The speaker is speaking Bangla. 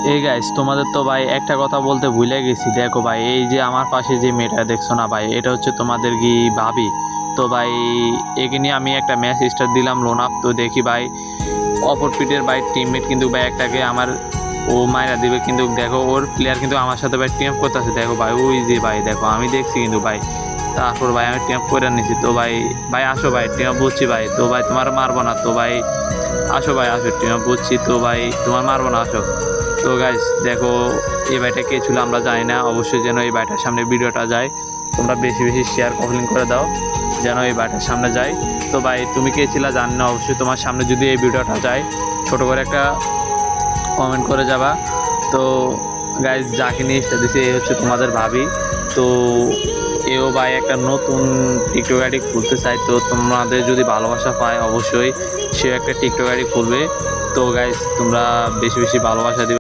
এই গাইস তোমাদের তো ভাই একটা কথা বলতে ভুলে গেছি। দেখো ভাই, এই যে আমার পাশে যে মেয়েটা দেখছো না ভাই, এটা হচ্ছে তোমাদের কি ভাবি। তো ভাই একে নিয়ে আমি একটা ম্যাচ স্টার্ট দিলাম লোন আপ। তো দেখি ভাই অপর পিটের ভাই টিমমেট কিন্তু ভাই একটাকে আমার ও মায়েরা দিবে, কিন্তু দেখো ওর প্লেয়ার কিন্তু আমার সাথে ভাই টিম আপ করতেছে। দেখো ভাই ওই যে ভাই দেখো আমি দেখছি কিন্তু ভাই, তারপর ভাই আমি টিম আপ করে নিছি। তো ভাই ভাই আসো ভাই টিম আপ বুঝছি ভাই, তো ভাই তোমার মারবো না। তো ভাই আসো ভাই আসো, টিম আপ বুঝছি, তো ভাই তোমার মারবো না, আসো। তো গাইস দেখো এই ভাইটা কে ছিল আমরা জানি না, অবশ্যই যেন এই ভাইটার সামনে ভিডিওটা যায়। তোমরা বেশি বেশি শেয়ার কমেন্ট করে দাও যেন এই ভাইটার সামনে যায়। তো ভাই তুমি কে ছিলা জানি না, অবশ্যই তোমার সামনে যদি এই ভিডিওটা যায় ছোট করে একটা কমেন্ট করে যাবা। তো গাইজ যাকে নিয়ে স্টার্ট দিছে এই হচ্ছে তোমাদের ভাবি। তো এও ভাই একটা নতুন টিকটক আইডি খুলতে চাই, তো তোমাদের যদি ভালোবাসা পায় অবশ্যই সে একটা টিকটক আইডি খুলবে। তো গাইজ তোমরা বেশি বেশি ভালোবাসা দিবে।